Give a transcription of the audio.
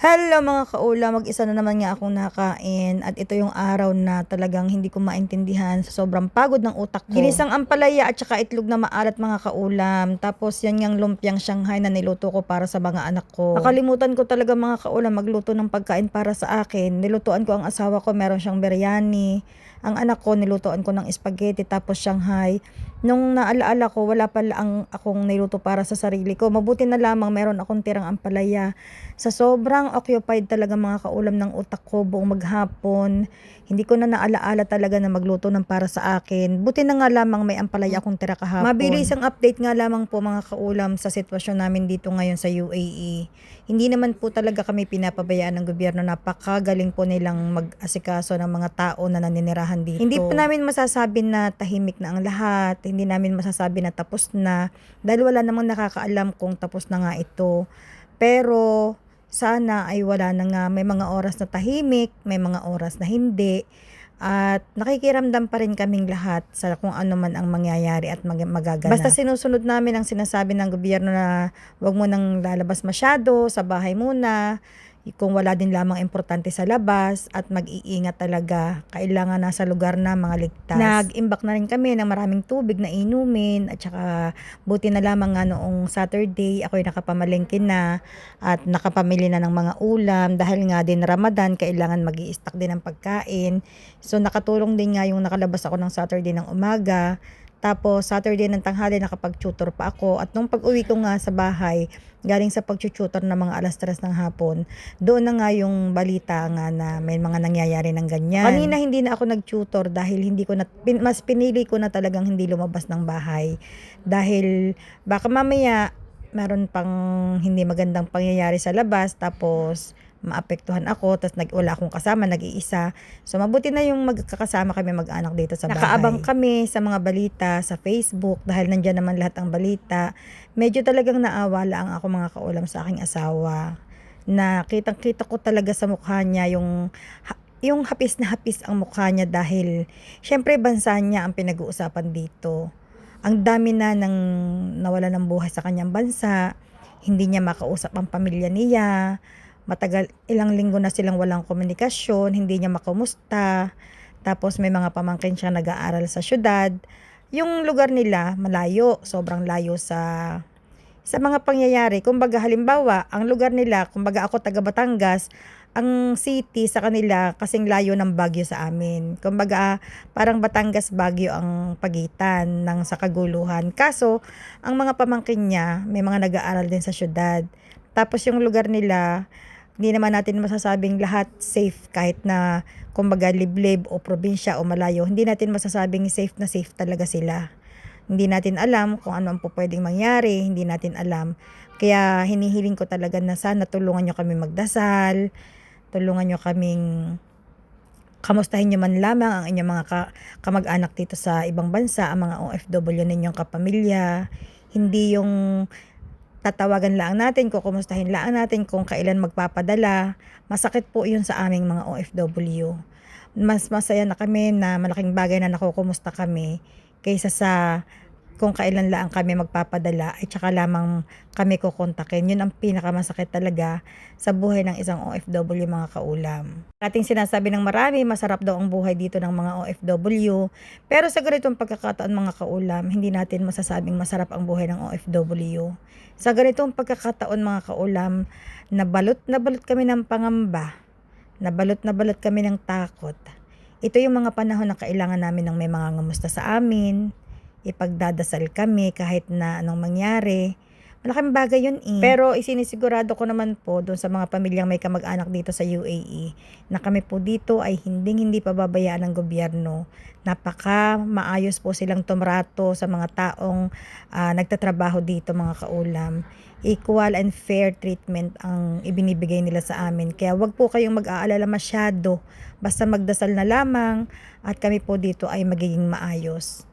Hello mga kaula, mag-isa na naman nga akong nakain at ito yung araw na talagang hindi ko maintindihan sa sobrang pagod ng utak ko. Ginisang ampalaya at saka itlog na maalat mga kaulam. Tapos yan yung lumpiang Shanghai na niluto ko para sa mga anak ko. Nakalimutan ko talaga mga kaulam magluto ng pagkain para sa akin. Nilutuan ko ang asawa ko, meron siyang biryani. Ang anak ko, nilutuan ko ng spaghetti tapos Shanghai. Nung naalaala ko, wala pala akong niluto para sa sarili ko. Mabuti na lamang meron akong tirang ampalaya. Sa sobrang occupied talaga mga kaulam ng utak ko buong maghapon, hindi ko na naalaala talaga na magluto ng para sa akin. Buti na nga lamang may ampalaya akong tira kahapon. Mabilis ang update nga lamang po mga kaulam sa sitwasyon namin dito ngayon sa UAE. Hindi naman po talaga kami pinapabayaan ng gobyerno. Napakagaling po nilang mag-asikaso ng mga tao na naninirahan dito. Hindi pa namin masasabi na tahimik na ang lahat. Hindi namin masasabi na tapos na. Dahil wala namang nakakaalam kung tapos na nga ito. Pero sana ay wala na nga, may mga oras na tahimik, may mga oras na hindi. At nakikiramdam pa rin kaming lahat sa kung ano man ang mangyayari at magaganap. Basta sinusunod namin ang sinasabi ng gobyerno na wag mo nang lalabas masyado, sa bahay muna. Kung wala din lamang importante sa labas at mag-iingat talaga. Kailangan nasa lugar na mga ligtas. Nag-imbak na rin kami ng maraming tubig na inumin at saka buti na lamang nga noong Saturday ako'y nakapamalengke na at nakapamili na ng mga ulam dahil nga din Ramadan, kailangan mag-i-stock din ng pagkain. So nakatulong din nga yung nakalabas ako ng Saturday ng umaga. Tapos Saturday ng tanghali nakapag-tutor pa ako at nung pag-uwi ko nga sa bahay, galing sa pag-tutor na mga 3:00 ng hapon, doon na nga yung balita nga na may mga nangyayari ng ganyan. Kanina hindi na ako nag-tutor dahil hindi ko na, mas pinili ko na talagang hindi lumabas ng bahay. Dahil baka mamaya meron pang hindi magandang pangyayari sa labas tapos maapektuhan ako, tapos wala akong kasama, nag-iisa. So mabuti na yung magkakasama kami mag-anak dito sa bahay. Nakaabang kami sa mga balita sa Facebook dahil nandiyan naman lahat ang balita. Medyo talagang naawala ang ako mga kaulam sa aking asawa. Na kitang-kita ko talaga sa mukha niya yung hapis na hapis ang mukha niya dahil syempre bansa niya ang pinag-uusapan dito. Ang dami na nang nawala ng buhay sa kanyang bansa, hindi niya makausap ang pamilya niya. Matagal, ilang linggo na silang walang komunikasyon, hindi niya makumusta. Tapos may mga pamangkin siya nag-aaral sa syudad. Yung lugar nila malayo, sobrang layo sa mga pangyayari. Kumbaga halimbawa, ang lugar nila, kumbaga ako taga Batangas, ang city sa kanila kasing layo ng Baguio sa amin. Kumbaga parang Batangas Baguio ang pagitan ng sa kaguluhan. Kaso ang mga pamangkin niya may mga nag-aaral din sa syudad. Tapos yung lugar nila, hindi naman natin masasabing lahat safe kahit na kumbaga liblib o probinsya o malayo. Hindi natin masasabing safe na safe talaga sila. Hindi natin alam kung ano ang pwedeng mangyari, hindi natin alam. Kaya hinihiling ko talaga na sana tulungan nyo kami magdasal, tulungan nyo kaming kamustahin nyo man lamang ang inyong mga kamag-anak dito sa ibang bansa, ang mga OFW ninyong kapamilya. Hindi yung tatawagan lang natin, kukumustahin lang natin kung kailan magpapadala. Masakit po yun sa aming mga OFW. Mas masaya na kami na malaking bagay na nakukumusta kami kaysa sa kung kailan lang kami magpapadala ay tsaka lamang kami kukontakin. Yun ang pinakamasakit talaga sa buhay ng isang OFW mga kaulam. Ating sinasabi ng marami, masarap daw ang buhay dito ng mga OFW. Pero sa ganitong pagkakataon mga kaulam, hindi natin masasabing masarap ang buhay ng OFW. Sa ganitong pagkakataon mga kaulam, nabalot kami ng pangamba. Nabalot kami ng takot. Ito yung mga panahon na kailangan namin ng may mga ngamusta sa amin. Ipagdadasal kami kahit na anong mangyari. Malaking bagay yun eh. Pero isinisigurado ko naman po doon sa mga pamilyang may kamag-anak dito sa UAE na kami po dito ay hindi pababayaan ng gobyerno. Napaka maayos po silang tumrato sa mga taong nagtatrabaho dito mga kaulam. Equal and fair treatment ang ibinibigay nila sa amin. Kaya wag po kayong mag-aalala masyado. Basta magdasal na lamang at kami po dito ay magiging maayos.